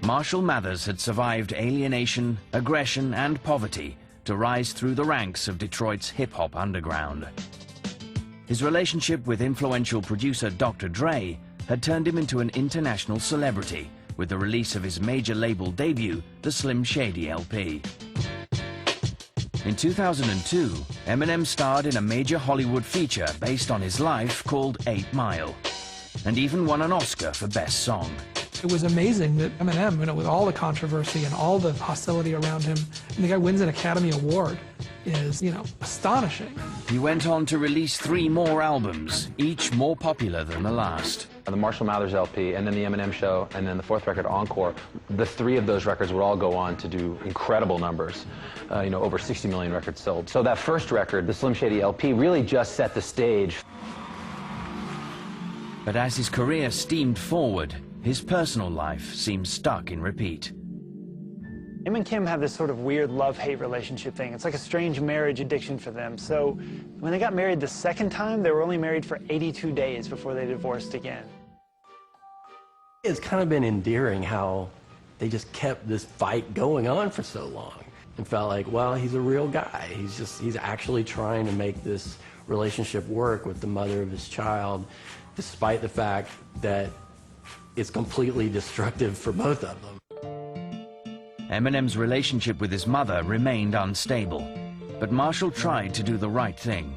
Marshall Mathers had survived alienation, aggression, and poverty to rise through the ranks of Detroit's hip-hop underground. His relationship with influential producer Dr. Dre had turned him into an international celebrity with the release of his major label debut, the Slim Shady LP. In 2002, Eminem starred in a major Hollywood feature based on his life called 8 Mile, and even won an Oscar for Best Song. It was amazing that Eminem, with all the controversy and all the hostility around him, and the guy wins an Academy Award is, astonishing. He went on to release 3 more albums, each more popular than the last. The Marshall Mathers LP, and then the Eminem Show, and then the 4th record, Encore. The 3 of those records would all go on to do incredible numbers. Over 60 million records sold. So that first record, the Slim Shady LP, really just set the stage. But as his career steamed forward, his personal life seemed stuck in repeat. Him and Kim have this sort of weird love-hate relationship thing. It's like a strange marriage addiction for them. So when they got married the second time, they were only married for 82 days before they divorced again. It's kind of been endearing how they just kept this fight going on for so long and felt like, well, he's a real guy. He's actually trying to make this relationship work with the mother of his child, despite the fact that it's completely destructive for both of them. Eminem's relationship with his mother remained unstable, but Marshall tried to do the right thing.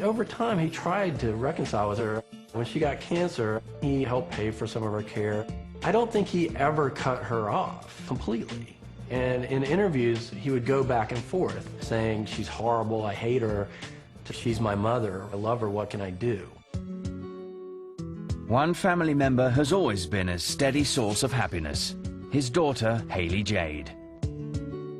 Over time, he tried to reconcile with her. When she got cancer, he helped pay for some of her care. I don't think he ever cut her off completely. And in interviews, he would go back and forth, saying, she's horrible, I hate her, to she's my mother, I love her, what can I do? One family member has always been a steady source of happiness, his daughter, Haley Jade.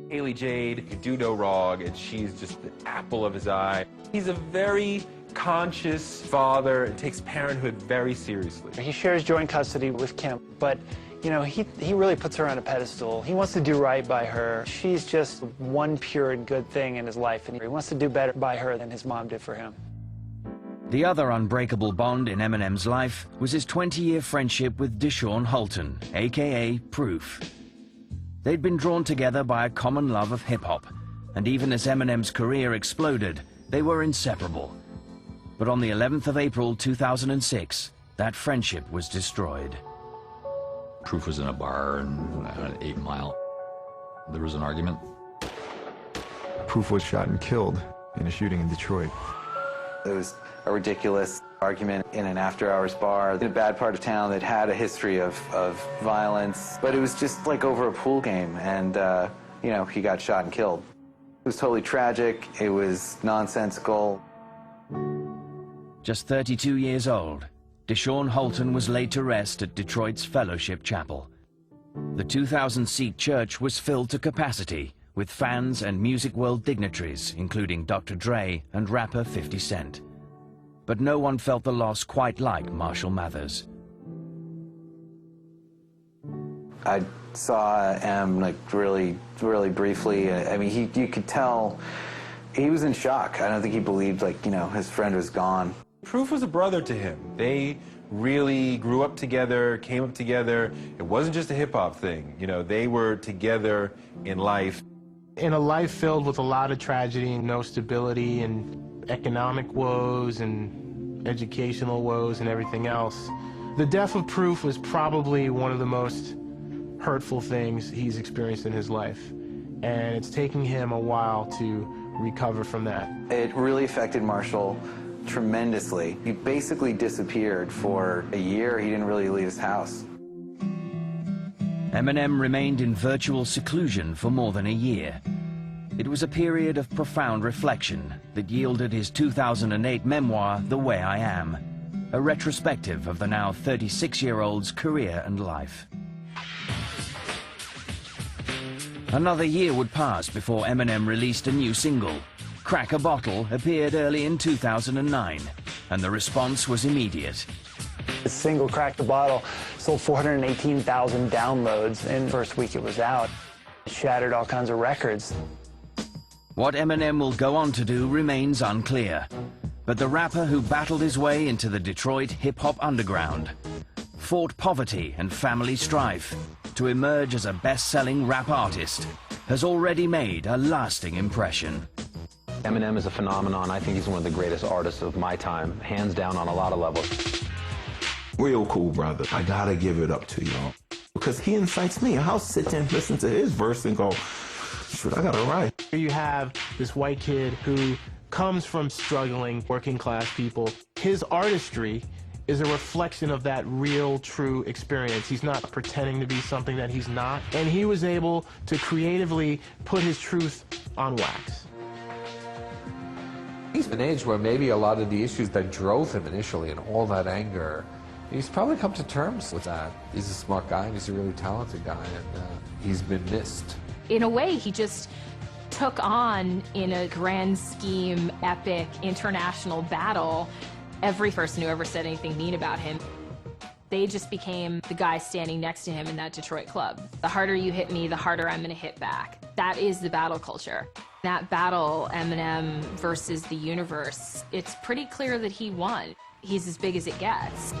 Haley Jade can do no wrong, and she's just the apple of his eye. He's a very conscious father and takes parenthood very seriously. He shares joint custody with Kim, but he really puts her on a pedestal. He wants to do right by her. She's just one pure and good thing in his life, and he wants to do better by her than his mom did for him. The other unbreakable bond in Eminem's life was his 20-year friendship with Deshaun Holton, aka Proof. They'd been drawn together by a common love of hip-hop, and even as Eminem's career exploded, they were inseparable. But on the 11th of April 2006, that friendship was destroyed. Proof was in a bar on 8 Mile. There was an argument. Proof was shot and killed in a shooting in Detroit. It was a ridiculous argument in an after-hours bar in a bad part of town that had a history of violence, but it was just like over a pool game, and he got shot and killed. It was totally tragic. It was nonsensical. Just 32 years old, Deshaun Holton was laid to rest at Detroit's Fellowship Chapel. The 2,000-seat church was filled to capacity with fans and music world dignitaries, including Dr. Dre and rapper 50 Cent. But no one felt the loss quite like Marshall Mathers. I saw Em really briefly. I mean, you could tell he was in shock. I don't think he believed his friend was gone. Proof was a brother to him. They really grew up together, came up together. It wasn't just a hip-hop thing. They were together in life. In a life filled with a lot of tragedy and no stability and economic woes and educational woes and everything else, the death of Proof was probably one of the most hurtful things he's experienced in his life. And it's taking him a while to recover from that. It really affected Marshall tremendously. He basically disappeared for a year. He didn't really leave his house. Eminem remained in virtual seclusion for more than a year. It was a period of profound reflection that yielded his 2008 memoir, The Way I Am, a retrospective of the now 36-year-old's career and life. Another year would pass before Eminem released a new single. Crack a Bottle appeared early in 2009, and the response was immediate. The single Crack the Bottle sold 418,000 downloads in the first week it was out. It shattered all kinds of records. What Eminem will go on to do remains unclear, but the rapper who battled his way into the Detroit hip-hop underground fought poverty and family strife to emerge as a best-selling rap artist, has already made a lasting impression. Eminem is a phenomenon. I think he's one of the greatest artists of my time, hands down on a lot of levels. Real cool brother. I gotta give it up to y'all. Because he incites me. I'll sit there and listen to his verse and go, shoot, I gotta write. Here you have this white kid who comes from struggling working class people. His artistry is a reflection of that real, true experience. He's not pretending to be something that he's not. And he was able to creatively put his truth on wax. He's an age where maybe a lot of the issues that drove him initially and all that anger, he's probably come to terms with that. He's a smart guy and he's a really talented guy, and he's been missed. In a way, he just took on, in a grand scheme, epic, international battle, every person who ever said anything mean about him. They just became the guy standing next to him in that Detroit club. The harder you hit me, the harder I'm gonna hit back. That is the battle culture. That battle, Eminem versus the universe, it's pretty clear that he won. He's as big as it gets.